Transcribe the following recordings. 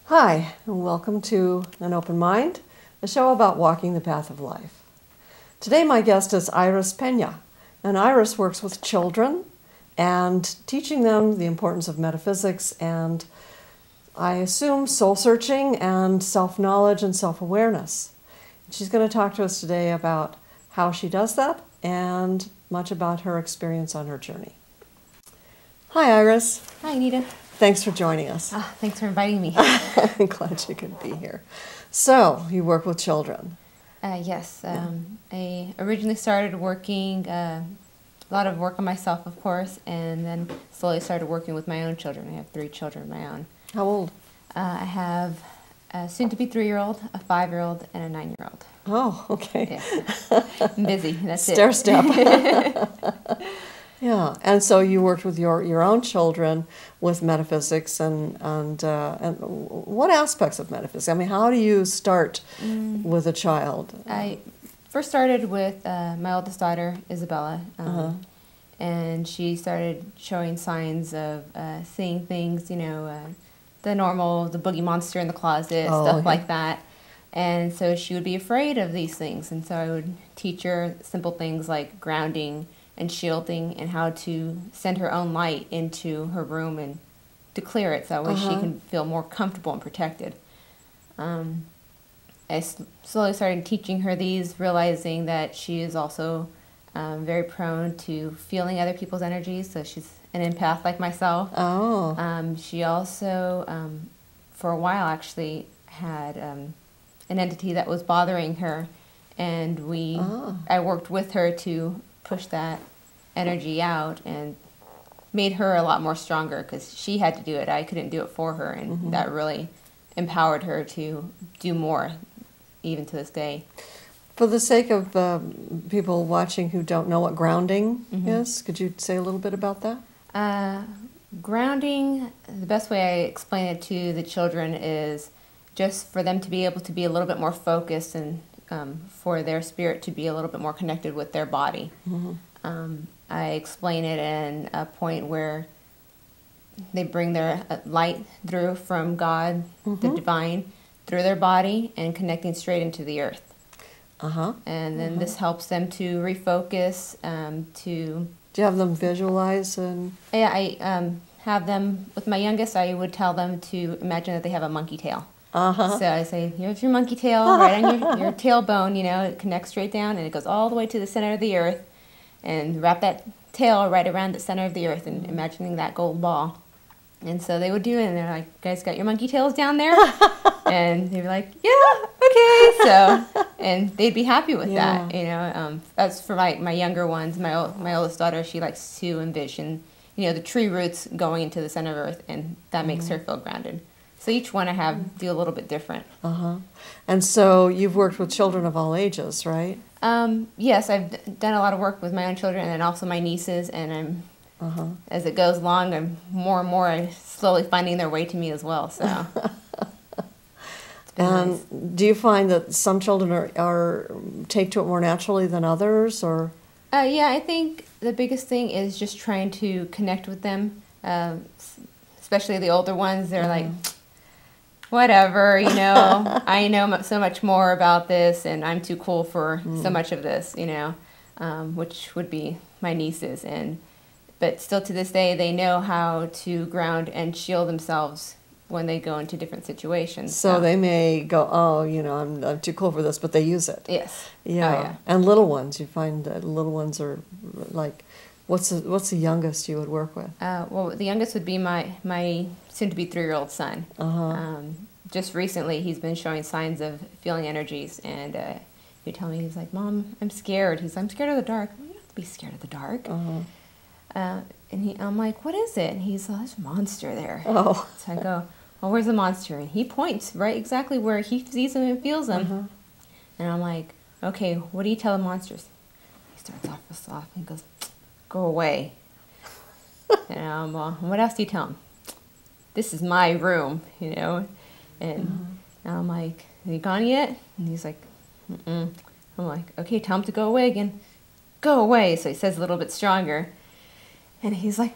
Hi, and welcome to An Open Mind, a show about walking the path of life. Today my guest is Pena, and Iris works with children and teaching them the importance of metaphysics and, I assume, soul-searching and self-knowledge and self-awareness. She's going to talk to us today about how she does that and much about her experience on her journey. Hi, Iris. Hi, Anita. Thanks for joining us. Thanks for inviting me. I'm glad you could be here. So, you work with children. Yes. I originally started working, a lot of work on myself, of course, and then slowly started working with my own children. I have 3 children of my own. How old? I have a soon-to-be 3-year-old, a 5-year-old, and a 9-year-old. Oh, okay. Yeah. I'm busy. That's Stair it. step. Yeah, and so you worked with your own children with metaphysics and what aspects of metaphysics? I mean, how do you start with a child? I first started with my oldest daughter, Isabella, and she started showing signs of seeing things, the normal, the boogie monster in the closet, stuff like that. And so she would be afraid of these things, and so I would teach her simple things like grounding and shielding and how to send her own light into her room and to clear it so that way she can feel more comfortable and protected. I slowly started teaching her these, realizing that she is also very prone to feeling other people's energies, so she's an empath like myself. She also, for a while actually, had an entity that was bothering her, and I worked with her to push that energy out and made her a lot more stronger because she had to do it. I couldn't do it for her, and that really empowered her to do more, even to this day. For the sake of people watching who don't know what grounding is, could you say a little bit about that? Grounding, the best way I explain it to the children is just for them to be able to be a little bit more focused and for their spirit to be a little bit more connected with their body. I explain it in a point where they bring their light through from God, the divine, through their body and connecting straight into the earth. And then this helps them to refocus, to... Do you have them visualize? Yeah, I have them, with my youngest, I would tell them to imagine that they have a monkey tail. So I say, here's your monkey tail, right on your tailbone, it connects straight down, and it goes all the way to the center of the earth, and wrap that tail right around the center of the earth, and imagining that gold ball. And so they would do it, and they're like, guys got your monkey tails down there? And they'd be like, yeah, okay. So, and they'd be happy with that, That's for my younger ones. My oldest daughter, she likes to envision, the tree roots going into the center of earth, and that makes her feel grounded. So each one I have do a little bit different. And so you've worked with children of all ages, right? Yes, I've done a lot of work with my own children and also my nieces, and as it goes along, I'm more and more slowly finding their way to me as well. So. And nice. Do you find that some children are take to it more naturally than others, or? Yeah, I think the biggest thing is just trying to connect with them, especially the older ones. They're like, whatever, I know so much more about this, and I'm too cool for so much of this, which would be my nieces. But still to this day, they know how to ground and shield themselves when they go into different situations. So they may go, I'm too cool for this, but they use it. Yes. Yeah. Oh, yeah. And little ones, you find that little ones are like, what's the youngest you would work with? Well, the youngest would be my soon-to-be 3-year-old son. Just recently, he's been showing signs of feeling energies, and he'd tell me, he's like, Mom, I'm scared. I'm scared of the dark. You don't have to be scared of the dark. I'm like, what is it? And he's like, there's a monster there. So I go, well, where's the monster? And he points right exactly where he sees him and feels him. And I'm like, okay, what do you tell the monsters? He starts off real soft and he goes, go away. And I'm, well, what else do you tell him? This is my room, And I'm like, have you gone yet? And he's like, mm-mm. I'm like, okay, tell him to go away again. Go away. So he says a little bit stronger. And he's like,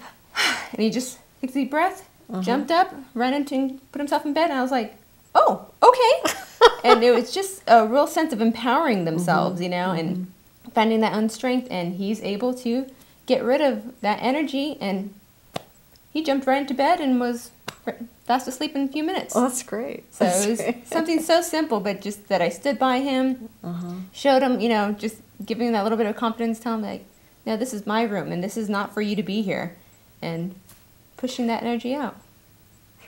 and he just takes a deep breath, jumped up, ran into and put himself in bed. And I was like, oh, okay. And it was just a real sense of empowering themselves, you know, and finding that own strength. And he's able to get rid of that energy, and he jumped right into bed and was fast asleep in a few minutes. Oh, that's great. So it was something so simple, but just that I stood by him, showed him, you know, just giving him that little bit of confidence, telling him, like, no, this is my room, and this is not for you to be here, and pushing that energy out.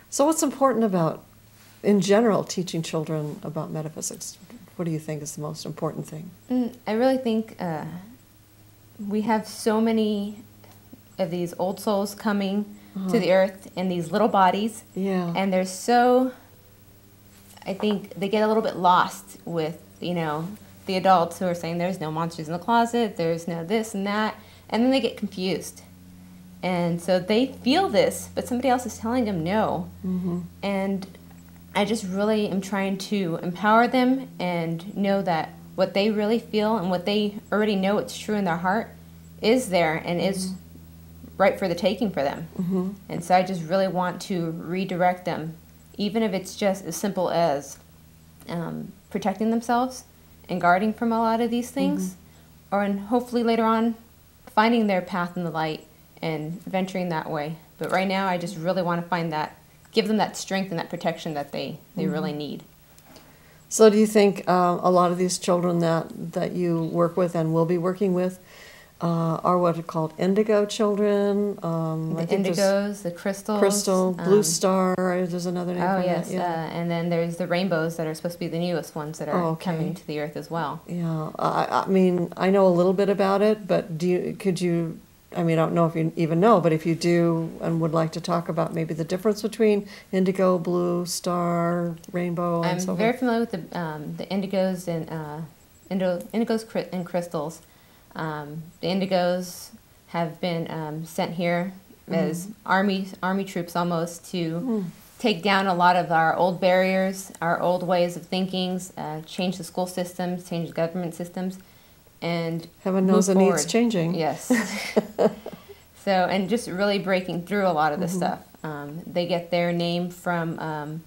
So what's important about, in general, teaching children about metaphysics? What do you think is the most important thing? I really think we have so many of these old souls coming to the earth in these little bodies. Yeah. And they're so, I think they get a little bit lost with, you know, the adults who are saying there's no monsters in the closet, there's no this and that, and then they get confused. And so they feel this, but somebody else is telling them no. And I just really am trying to empower them and know that what they really feel and what they already know it's true in their heart is there and is right for the taking for them. And so I just really want to redirect them, even if it's just as simple as protecting themselves and guarding from a lot of these things, or and hopefully later on finding their path in the light and venturing that way. But right now I just really want to find that, give them that strength and that protection that they really need. So do you think a lot of these children that you work with and will be working with are what are called indigo children? The indigos, the crystals. Crystal, blue star, there's another name for yes, that. Yeah. And then there's the rainbows that are supposed to be the newest ones that are coming to the earth as well. Yeah, I mean, I know a little bit about it, but could you, I mean, I don't know if you even know, but if you do and would like to talk about maybe the difference between indigo, blue star, rainbow, and so forth. I'm very familiar with the indigos and indigos and crystals. The indigos have been sent here as army troops almost to take down a lot of our old barriers, our old ways of thinking, change the school systems, change the government systems, and heaven knows it needs changing. Yes. So, and just really breaking through a lot of this stuff. They get their name from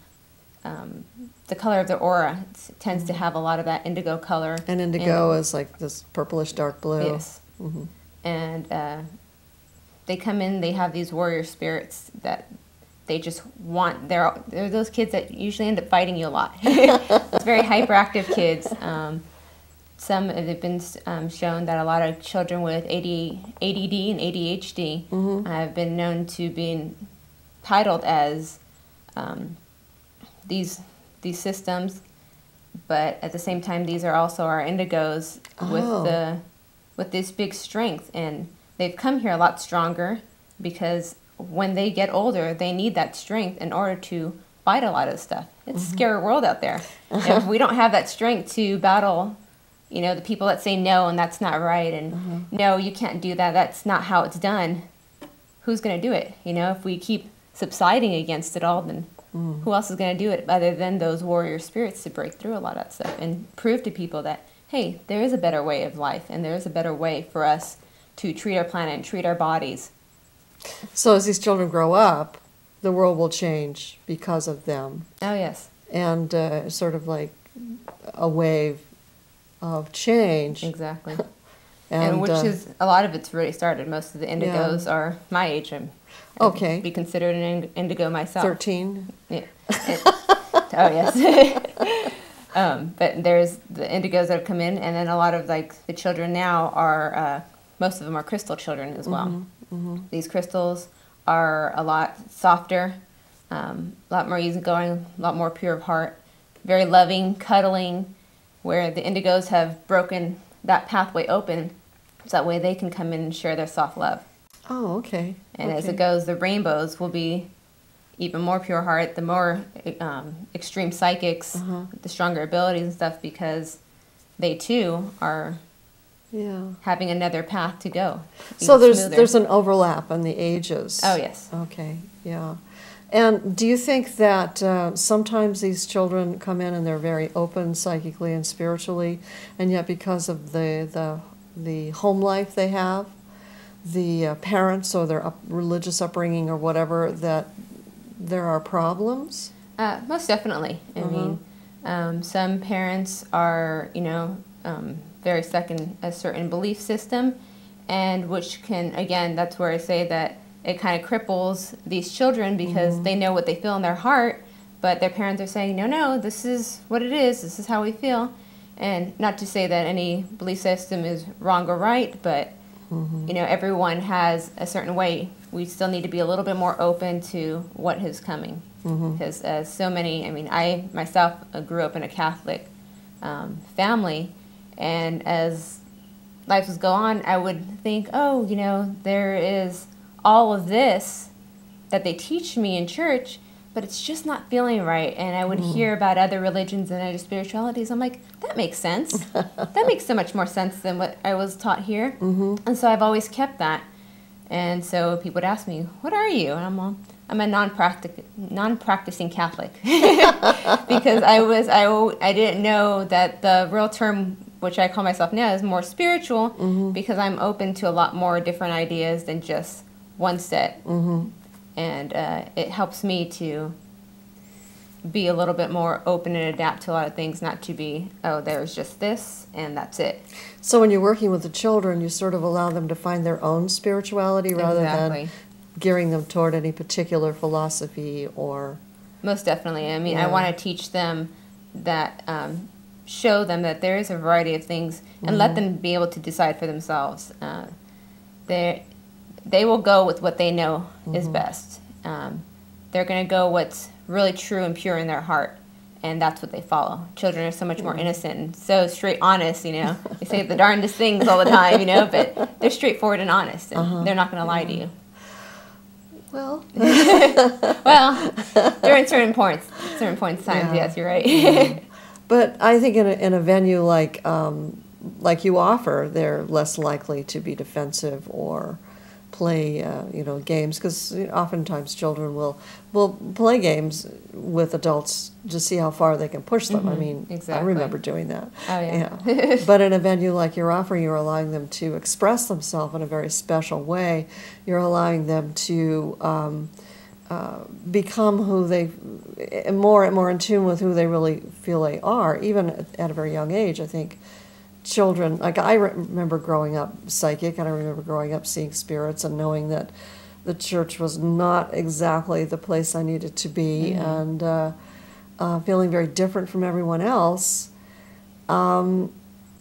the color of their aura. It tends to have a lot of that indigo color. And indigo is like this purplish dark blue. Yes. And they come in, they have these warrior spirits that they just want. They're those kids that usually end up fighting you a lot. It's very hyperactive kids. Some have been shown that a lot of children with ADD and ADHD have been known to be titled as these systems, but at the same time, these are also our indigos with this big strength, and they've come here a lot stronger because when they get older, they need that strength in order to fight a lot of stuff. It's a scary world out there. If we don't have that strength to battle, you know, the people that say no and that's not right, and no, you can't do that, that's not how it's done, who's going to do it? You know, if we keep subsiding against it all, then who else is going to do it other than those warrior spirits to break through a lot of that stuff and prove to people that, hey, there is a better way of life and there is a better way for us to treat our planet and treat our bodies. So as these children grow up, the world will change because of them. Oh, yes. And sort of like a wave of change. Exactly. and which is, a lot of it's already started. Most of the indigos are my age. I'd be considered an indigo myself. 13? Yeah. Oh, yes. But there's the indigos that have come in, and then a lot of like the children now are, most of them are crystal children as well. These crystals are a lot softer, a lot more easygoing, a lot more pure of heart, very loving, cuddling, where the indigos have broken that pathway open, so that way they can come in and share their soft love. Oh, okay. And as it goes, the rainbows will be even more pure heart, the more extreme psychics, the stronger abilities and stuff, because they too are having another path to go. So there's an overlap in the ages. Oh, yes. Okay, yeah. And do you think that sometimes these children come in and they're very open psychically and spiritually, and yet because of the home life they have, the parents or their religious upbringing or whatever, that there are problems? Most definitely. I mean, some parents are, very stuck in a certain belief system, and which can, again, that's where I say that it kind of cripples these children because they know what they feel in their heart, but their parents are saying, no, no, this is what it is, this is how we feel. And not to say that any belief system is wrong or right, but, everyone has a certain way. We still need to be a little bit more open to what is coming. Because so many, I myself grew up in a Catholic family, and as life would go on, I would think, oh, there is all of this that they teach me in church, but it's just not feeling right. And I would hear about other religions and other spiritualities. I'm like, that makes sense. That makes so much more sense than what I was taught here. And so I've always kept that. And so people would ask me, what are you? And I'm a non-practicing Catholic because I didn't know that the real term, which I call myself now, is more spiritual because I'm open to a lot more different ideas than just one set. And it helps me to be a little bit more open and adapt to a lot of things, not to be, oh, there's just this and that's it. So when you're working with the children, you sort of allow them to find their own spirituality rather than gearing them toward any particular philosophy or... Most definitely. I want to teach them that, show them that there is a variety of things and let them be able to decide for themselves. They will go with what they know is best. They're going to go what's really true and pure in their heart, and that's what they follow. Children are so much more innocent and so straight, honest, They say the darndest things all the time, but they're straightforward and honest, and they're not going to lie to you. Well, well, during certain points in times, yes, you're right. But I think in a venue like you offer, they're less likely to be defensive or play games, because oftentimes children will play games with adults to see how far they can push them. Exactly. I remember doing that. Oh yeah. But in a venue like you're offering, you're allowing them to express themselves in a very special way. You're allowing them to become who they more in tune with who they really feel they are, even at a very young age. I think children, like I remember growing up psychic, and I remember growing up seeing spirits and knowing that the church was not exactly the place I needed to be, and feeling very different from everyone else. And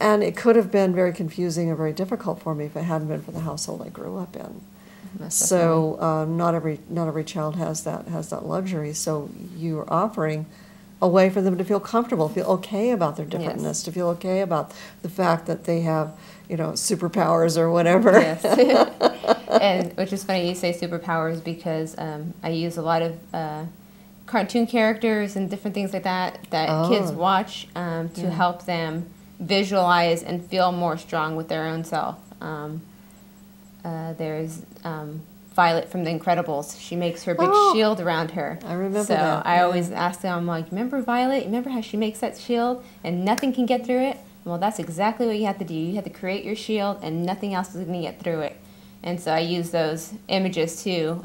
it could have been very confusing and very difficult for me if it hadn't been for the household I grew up in. So not every child has that luxury. So you're offering a way for them to feel comfortable, feel okay about their differentness, to feel okay about the fact that they have, superpowers or whatever. Yes. And which is funny you say superpowers, because I use a lot of cartoon characters and different things like that kids watch to help them visualize and feel more strong with their own self. There's Violet from The Incredibles. She makes her big shield around her. I remember so that. So I always ask them, I'm like, remember Violet? Remember how she makes that shield and nothing can get through it? Well, that's exactly what you have to do. You have to create your shield and nothing else is going to get through it. And so I use those images too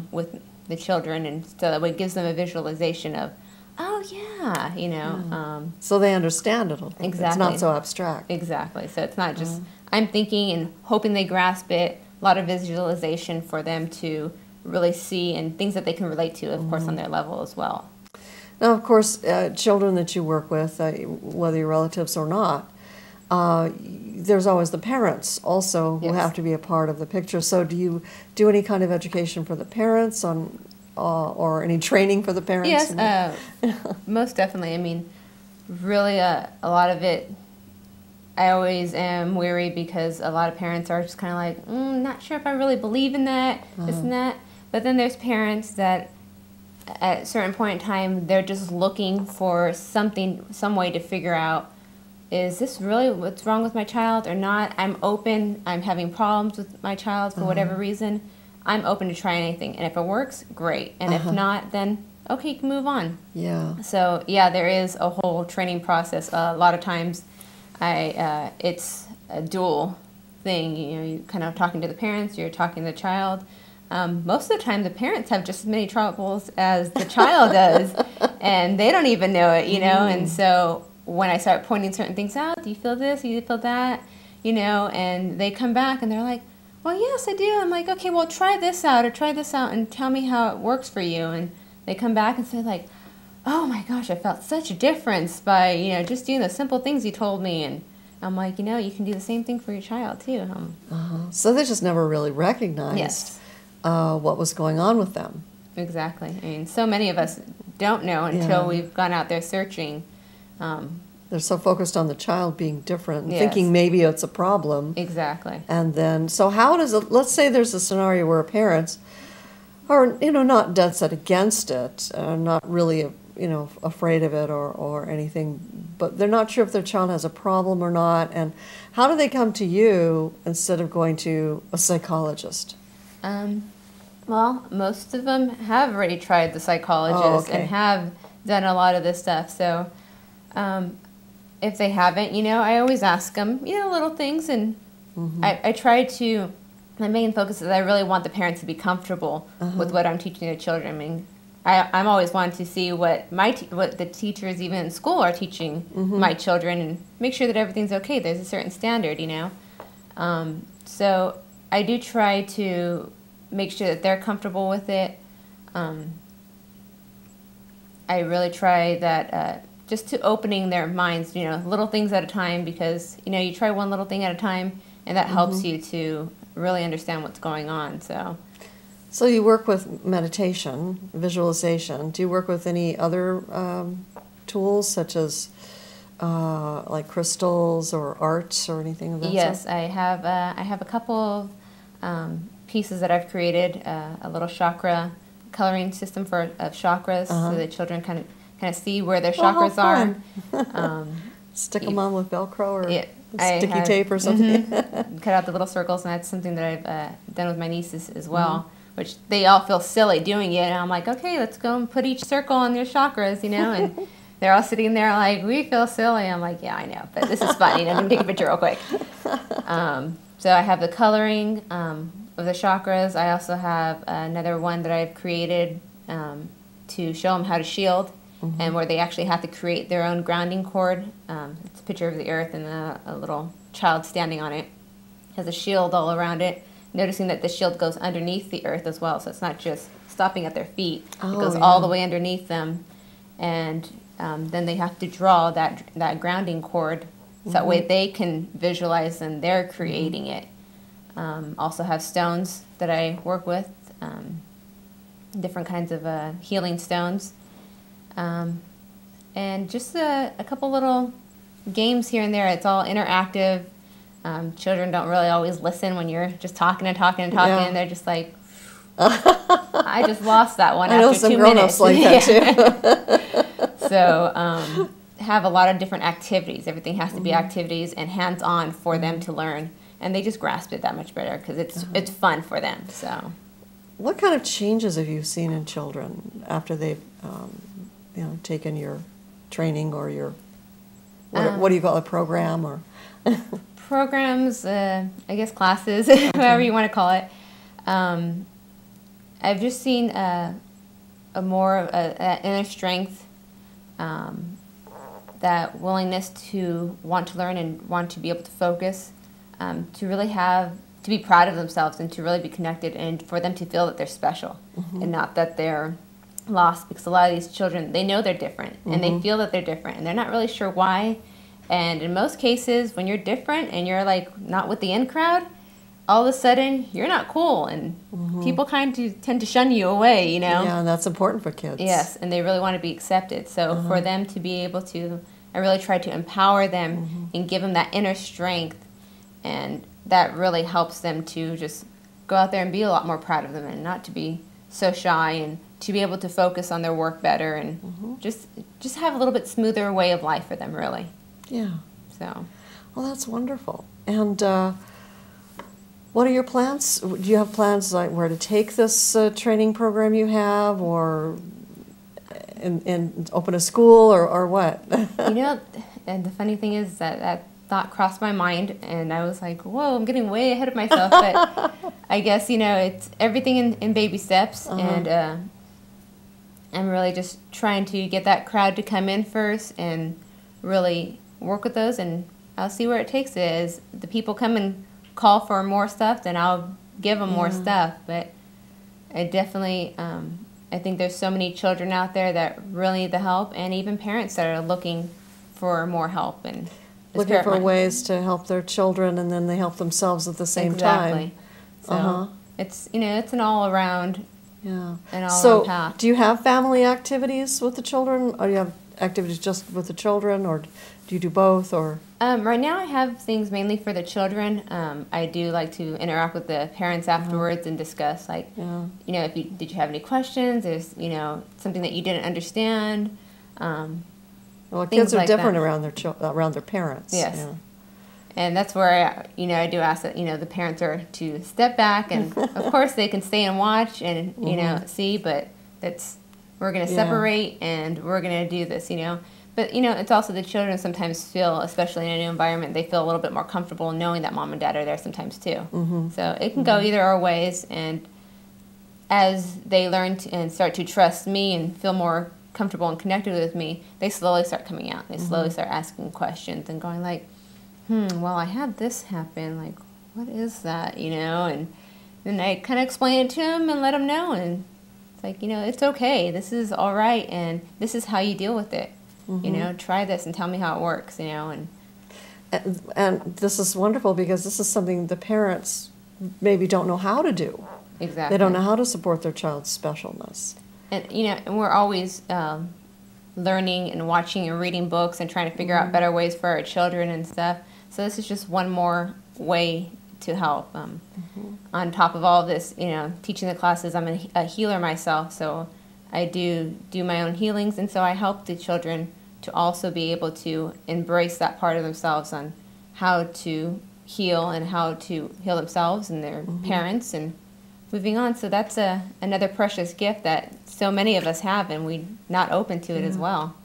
with the children, and so that it gives them a visualization of, oh yeah, so they understand it. Exactly. It's not so abstract. Exactly. So it's not just I'm thinking and hoping they grasp it. A lot of visualization for them to really see, and things that they can relate to, of course, on their level as well. Now, of course, children that you work with, whether you're relatives or not, there's always the parents also who have to be a part of the picture. So do you do any kind of education for the parents on, or any training for the parents? Yes, most definitely. Really a lot of it, I always am weary because a lot of parents are just kind of like, not sure if I really believe in that, this and that. But then there's parents that at a certain point in time, they're just looking for some way to figure out, is this really what's wrong with my child or not? I'm open. I'm having problems with my child for whatever reason. I'm open to try anything. And if it works, great. And if not, then okay, you can move on. Yeah. So, yeah, there is a whole training process. A lot of times, it's a dual thing. You're kind of talking to the parents, you're talking to the child. Most of the time, the parents have just as many troubles as the child does. and they don't even know it, you know. And so when I start pointing certain things out, do you feel this? Do you feel that? You know, and they come back and they're like, well, yes, I do. I'm like, okay, well, try this out or try this out and tell me how it works for you. And they come back and say like, oh my gosh, I felt such a difference by, you know, just doing the simple things you told me. And I'm like, you know, you can do the same thing for your child too. So they just never really recognized Yes. What was going on with them. Exactly. I mean, so many of us don't know until we've gone out there searching. They're so focused on the child being different and Yes. thinking maybe it's a problem. Exactly. And then, so how does it, let's say there's a scenario where parents are, you know, not dead set against it, not really, you know, afraid of it or anything, but they're not sure if their child has a problem or not. And how do they come to you instead of going to a psychologist? Well, most of them have already tried the psychologist and have done a lot of this stuff. So if they haven't, you know, I always ask them, you know, little things. And I try to, my main focus is I really want the parents to be comfortable with what I'm teaching their children. I mean, I'm always wanting to see what what the teachers even in school are teaching my children and make sure that everything's okay. There's a certain standard, you know. So I do try to make sure that they're comfortable with it. I really try that just to opening their minds, you know, little things at a time, because, you know, you try one little thing at a time and that helps you to really understand what's going on. So you work with meditation, visualization. Do you work with any other tools such as like crystals or arts or anything of that sort? Yes, I have a couple of pieces that I've created, a little chakra coloring system of chakras, so the children kind of see where their chakras are. Stick them on with Velcro or I sticky have, tape or something. Cut out the little circles, and that's something that I've done with my nieces as well, which they all feel silly doing it. And I'm like, okay, let's go and put each circle on your chakras, you know, and they're all sitting there like, we feel silly. I'm like, yeah, I know, but this is fun. You know, let me take a picture real quick. So I have the coloring of the chakras. I also have another one that I've created to show them how to shield, and where they actually have to create their own grounding cord. It's a picture of the earth and a little child standing on it. It has a shield all around it, noticing that the shield goes underneath the earth as well, so it's not just stopping at their feet. It goes all the way underneath them, and then they have to draw that grounding cord, so that way they can visualize and they're creating it. Also have stones that I work with, different kinds of healing stones, and just a couple little games here and there. It's all interactive. Children don't really always listen when you're just talking and talking and talking, and they're just like, I just lost that one after 2 minutes. I know some grown-ups like that too. So have a lot of different activities. Everything has to be activities and hands-on for them to learn, and they just grasp it that much better because it's fun for them. So, what kind of changes have you seen in children after they've you know, taken your training or your what do you call it, program or programs? I guess classes, whatever you want to call it. I've just seen a more inner strength, that willingness to want to learn and want to be able to focus, to really to be proud of themselves and to really be connected, and for them to feel that they're special and not that they're lost, because a lot of these children, they know they're different and they feel that they're different and they're not really sure why. And in most cases, when you're different and you're like not with the in crowd, all of a sudden you're not cool, and people kind of tend to shun you away, you know. Yeah, and that's important for kids. Yes, and they really want to be accepted. So for them to be able to, I really try to empower them and give them that inner strength, and that really helps them to just go out there and be a lot more proud of them and not to be so shy, and to be able to focus on their work better, and just have a little bit smoother way of life for them, really. Yeah. So. Well, that's wonderful. And what are your plans? Do you have plans like where to take this training program you have, or and open a school, or what? You know, and the funny thing is that thought crossed my mind, and I was like, whoa, I'm getting way ahead of myself. But I guess, you know, it's everything in baby steps, and I'm really just trying to get that crowd to come in first and really work with those, and I'll see where it takes it. As the people come and call for more stuff, then I'll give them more stuff. But I definitely, I think there's so many children out there that really need the help, and even parents that are looking for more help and looking for ways to help their children, and then they help themselves at the same time. So it's, you know, it's an all around, an all around path. Do you have family activities with the children, or do you have activities just with the children, or do you do both? Or right now I have things mainly for the children. I do like to interact with the parents afterwards and discuss, like, you know, did you have any questions? Is, you know, something that you didn't understand? Well, kids are different around their parents. Yes. Yeah. And that's where I do ask that, you know, the parents are to step back, and of course they can stay and watch and, you know, see, but we're going to separate and we're going to do this, you know. But, you know, it's also the children sometimes feel, especially in a new environment, they feel a little bit more comfortable knowing that mom and dad are there sometimes too. So it can go either our ways, and as they learn and start to trust me and feel more comfortable and connected with me, they slowly start coming out. They slowly start asking questions and going like, well, I had this happen, like, what is that, you know? And then I kind of explain it to them and let them know, and it's like, you know, it's okay, this is all right, and this is how you deal with it. You know, try this and tell me how it works, you know. And this is wonderful, because this is something the parents maybe don't know how to do. Exactly. They don't know how to support their child's specialness. And, you know, and we're always learning and watching and reading books and trying to figure out better ways for our children and stuff. So this is just one more way to help. On top of all of this, you know, teaching the classes, I'm a healer myself, so I do my own healings, and so I help the children to also be able to embrace that part of themselves on how to heal and how to heal themselves and their parents and moving on. So that's another precious gift that so many of us have, and we're not open to it as well.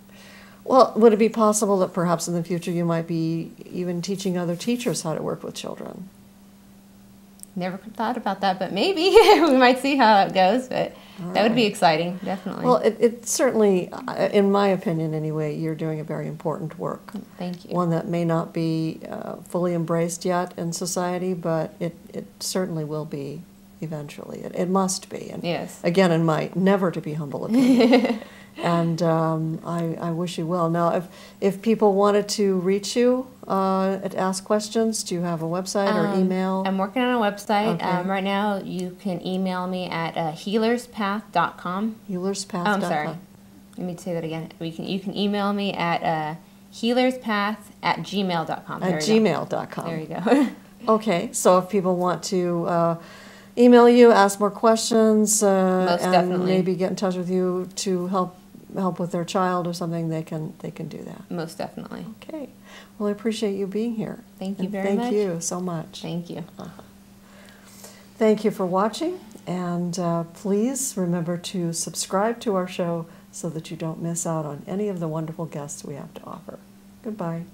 Well, would it be possible that perhaps in the future you might be even teaching other teachers how to work with children? Never thought about that, but maybe we might see how it goes, but that would be exciting, definitely. Well, it certainly, in my opinion anyway, you're doing a very important work. Thank you. One that may not be fully embraced yet in society, but it certainly will be eventually. It must be. And yes. Again, in my never to be humble opinion. And I wish you well. Now, if people wanted to reach you and ask questions, do you have a website or email? I'm working on a website. Okay. Right now, you can email me at healerspath.com. Healerspath.com. I'm sorry. Let me say that again. You can email me at healerspath@gmail.com. At gmail.com. There you go. Okay, so if people want to email you, ask more questions, Most and definitely. maybe get in touch with you to help with their child or something, they can do that. Most definitely. Okay. Well, I appreciate you being here. Thank you very much. much. Thank you so much. Thank you. Thank you for watching, and please remember to subscribe to our show so that you don't miss out on any of the wonderful guests we have to offer. Goodbye.